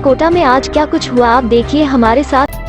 कोटा में आज क्या कुछ हुआ आप देखिए हमारे साथ।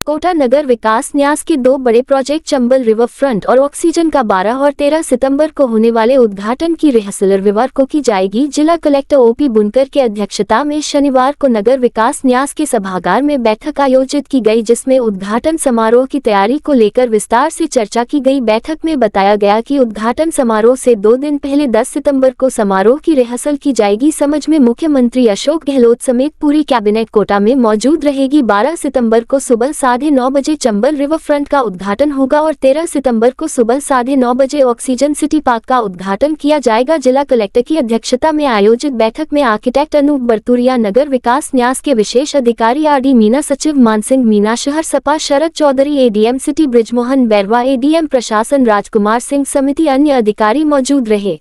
कोटा नगर विकास न्यास के दो बड़े प्रोजेक्ट चंबल रिवर फ्रंट और ऑक्सीजन का 12 और 13 सितंबर को होने वाले उद्घाटन की रिहर्सल रविवार को की जाएगी। जिला कलेक्टर ओपी बुनकर के अध्यक्षता में शनिवार को नगर विकास न्यास के सभागार में बैठक आयोजित की गई, जिसमें उद्घाटन समारोह की तैयारी को लेकर विस्तार से चर्चा की गई। बैठक में बताया गया कि उद्घाटन समारोह से 2 दिन पहले 10 सितम्बर को समारोह की रिहर्सल की जाएगी। समझ में मुख्यमंत्री अशोक गहलोत समेत पूरी कैबिनेट कोटा में मौजूद रहेगी। 12 सितंबर को सुबह 9:30 बजे चंबल रिवर फ्रंट का उद्घाटन होगा और 13 सितंबर को सुबह 9:30 बजे ऑक्सीजन सिटी पार्क का उद्घाटन किया जाएगा। जिला कलेक्टर की अध्यक्षता में आयोजित बैठक में आर्किटेक्ट अनूप बरतुरिया, नगर विकास न्यास के विशेष अधिकारी आरडी मीना, सचिव मानसिंह मीना, शहर सपा Sharad Chaudhary, ADM city Brijmohan Bairwa, ADM प्रशासन राजकुमार सिंह समिति अन्य अधिकारी मौजूद रहे।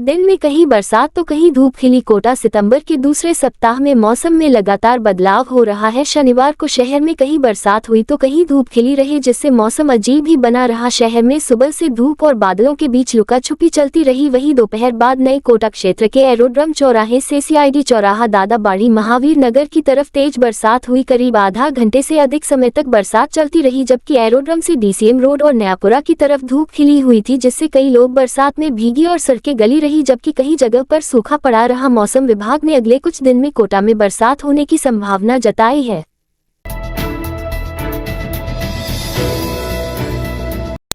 दिन में कहीं बरसात तो कहीं धूप खिली। कोटा सितंबर के दूसरे सप्ताह में मौसम में लगातार बदलाव हो रहा है। शनिवार को शहर में कहीं बरसात हुई तो कहीं धूप खिली रही, जिससे मौसम अजीब ही बना रहा। शहर में सुबह से धूप और बादलों के बीच लुका छुपी चलती रही। वहीं दोपहर बाद नई कोटा क्षेत्र के एरोड्रम चौराहे से सीआईडी चौराहा, दादाबाड़ी, महावीर नगर की तरफ तेज बरसात हुई। करीब आधा घंटे से अधिक समय तक बरसात चलती रही, जबकि एरोड्रम से डीसीएम रोड और नयापुरा की तरफ धूप खिली हुई थी, जिससे कई लोग बरसात में भीगी और सड़कें गली रही, जबकि कई जगह पर सूखा पड़ा रहा। मौसम विभाग ने अगले कुछ दिन में कोटा में बरसात होने की संभावना जताई है।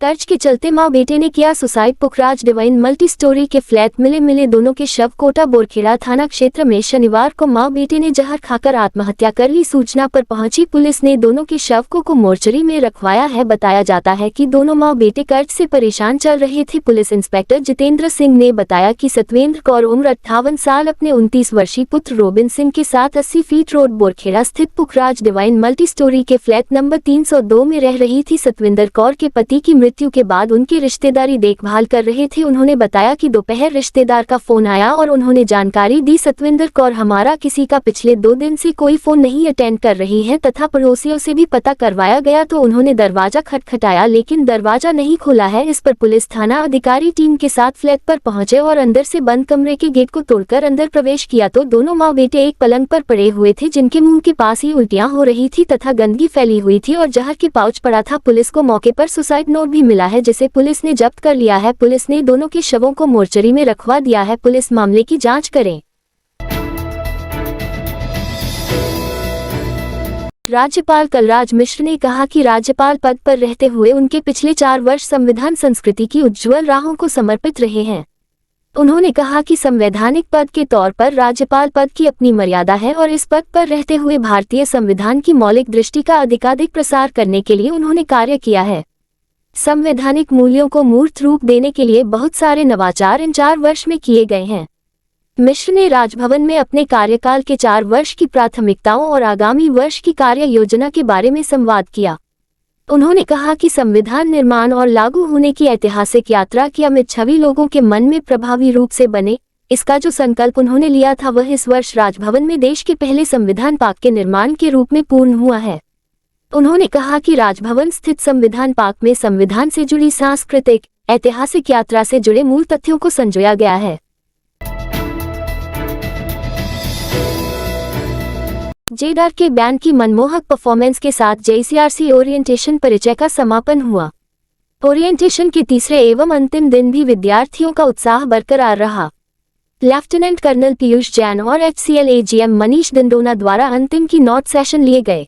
कर्ज के चलते मां बेटे ने किया सुसाइड। पुखराज डिवाइन मल्टी स्टोरी के फ्लैट मिले दोनों के शव। कोटा बोरखेड़ा थाना क्षेत्र में शनिवार को मां बेटे ने जहर खाकर आत्महत्या कर ली। सूचना पर पहुंची पुलिस ने दोनों के शव को मोर्चरी में रखवाया है। बताया जाता है कि दोनों मां बेटे कर्ज से परेशान चल रहे थे। पुलिस इंस्पेक्टर जितेंद्र सिंह ने बताया कि सतवेंद्र कौर उम्र 58 साल अपने 29 वर्षीय पुत्र रोबिन सिंह के साथ 80 फीट रोड बोरखेड़ा स्थित पुखराज डिवाइन मल्टी स्टोरी के फ्लैट नंबर 302 में रह रही थी। सतविंदर कौर के पति की मृत्यु के बाद उनके रिश्तेदारी देखभाल कर रहे थे। उन्होंने बताया कि दोपहर रिश्तेदार का फोन आया और उन्होंने जानकारी दी, सतविंदर कौर, हमारा किसी का पिछले 2 दिन से कोई फोन नहीं अटेंड कर रही है तथा पड़ोसियों से भी पता करवाया गया तो उन्होंने दरवाजा खटखटाया लेकिन दरवाजा नहीं खुला है। इस पर पुलिस थाना अधिकारी टीम के साथ फ्लैट पर पहुंचे और अंदर से बंद कमरे के गेट को तोड़कर अंदर प्रवेश किया तो दोनों माँ बेटे एक पलंग पर पड़े हुए थे, जिनके मुंह के पास ही उल्टियां हो रही थी तथा गंदगी फैली हुई थी और जहर के पाउच पड़ा था। पुलिस को मौके पर सुसाइड नोट भी मिला है, जिसे पुलिस ने जब्त कर लिया है। पुलिस ने दोनों के शवों को मोर्चरी में रखवा दिया है। पुलिस मामले की जांच करे। राज्यपाल कलराज मिश्र ने कहा कि राज्यपाल पद पर रहते हुए उनके पिछले 4 वर्ष संविधान संस्कृति की उज्ज्वल राहों को समर्पित रहे हैं। उन्होंने कहा कि संवैधानिक पद के तौर पर राज्यपाल पद की अपनी मर्यादा है और इस पद पर रहते हुए भारतीय संविधान की मौलिक दृष्टि का अधिकाधिक प्रसार करने के लिए उन्होंने कार्य किया है। संवैधानिक मूल्यों को मूर्त रूप देने के लिए बहुत सारे नवाचार इन 4 वर्ष में किए गए हैं। मिश्र ने राजभवन में अपने कार्यकाल के 4 वर्ष की प्राथमिकताओं और आगामी वर्ष की कार्य योजना के बारे में संवाद किया। उन्होंने कहा कि संविधान निर्माण और लागू होने की ऐतिहासिक यात्रा की अमिट छवि लोगों के मन में प्रभावी रूप से बने। इसका जो संकल्प उन्होंने लिया था वह इस वर्ष राजभवन में देश के पहले संविधान पार्क के निर्माण के रूप में पूर्ण हुआ है। उन्होंने कहा कि राजभवन स्थित संविधान पार्क में संविधान से जुड़ी सांस्कृतिक ऐतिहासिक यात्रा से जुड़े मूल तथ्यों को संजोया गया है। जेडर के बैंड की मनमोहक परफॉर्मेंस के साथ जेसीआरसी ओरिएंटेशन परिचय का समापन हुआ। ओरिएंटेशन के तीसरे एवं अंतिम दिन भी विद्यार्थियों का उत्साह बरकरार रहा। लेफ्टिनेंट कर्नल पीयूष जैन और एचसीएल एजीएम मनीष दंडोना द्वारा अंतिम की नोट सेशन लिए गए।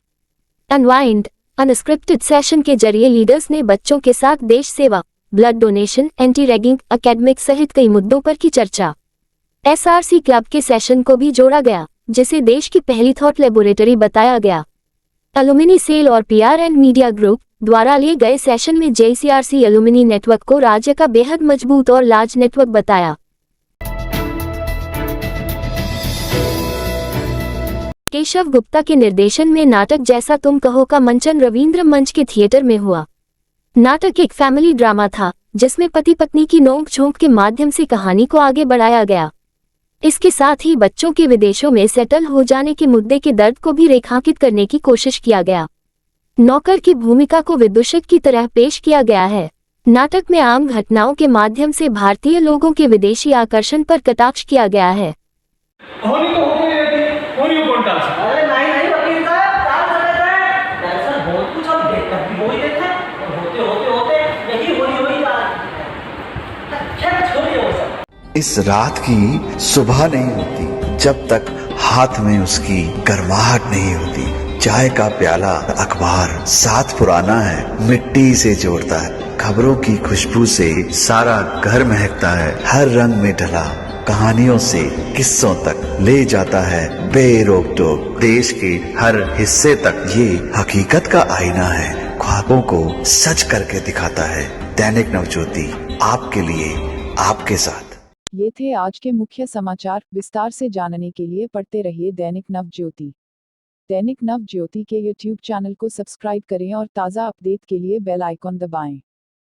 अनवाइंड अनस्क्रिप्टेड सेशन के जरिए लीडर्स ने बच्चों के साथ देश सेवा, blood donation, anti ragging, academic सहित कई मुद्दों पर की चर्चा। एसआरसी क्लब के सेशन को भी जोड़ा गया, जिसे देश की पहली थॉट लेबोरेटरी बताया गया। एलुमिनी सेल और पीआर एंड मीडिया ग्रुप द्वारा लिए गए सेशन में जेसीआरसी एलुमिनी नेटवर्क को राज्य का बेहद मजबूत और लार्ज नेटवर्क बताया। केशव गुप्ता के निर्देशन में नाटक जैसा तुम कहो का मंचन रविंद्र मंच के थिएटर में हुआ। नाटक एक फैमिली ड्रामा था जिसमें पति पत्नी की नोक झोंक के माध्यम से कहानी को आगे बढ़ाया गया। इसके साथ ही बच्चों के विदेशों में सेटल हो जाने के मुद्दे के दर्द को भी रेखांकित करने की कोशिश किया गया। नौकर की भूमिका को विदूषक की तरह पेश किया गया है। नाटक में आम घटनाओं के माध्यम से भारतीय लोगों के विदेशी आकर्षण पर कटाक्ष किया गया है। होनी तो होती रहती है, होनी को कौन टाल सकता है? अरे नहीं नहीं वकील साहब, टाल सकता है। दरअसल बहुत कुछ हम देखकर भी वही देखा और होते होते होते यही होई बात। खैर छोड़िए वो सब। इस रात की सुबह नहीं होती जब तक हाथ में उसकी गर्माहट नहीं होती। चाय का प्याला, अखबार साथ पुराना है, मिट्टी से जोड़ता है। खबरों की खुशबू से सारा घर महकता है। हर रंग में ढला कहानियों से किस्सों तक ले जाता है बेरोक टोक। देश के हर हिस्से तक ये हकीकत का आईना है। ख्वाबों को सच करके दिखाता है। दैनिक नवज्योति, आपके लिए, आपके साथ। ये थे आज के मुख्य समाचार। विस्तार से जानने के लिए पढ़ते रहिए दैनिक नवज्योति। दैनिक नवज्योति के YouTube चैनल को सब्सक्राइब करें और ताज़ा अपडेट के लिए बेल आइकॉन दबाएं।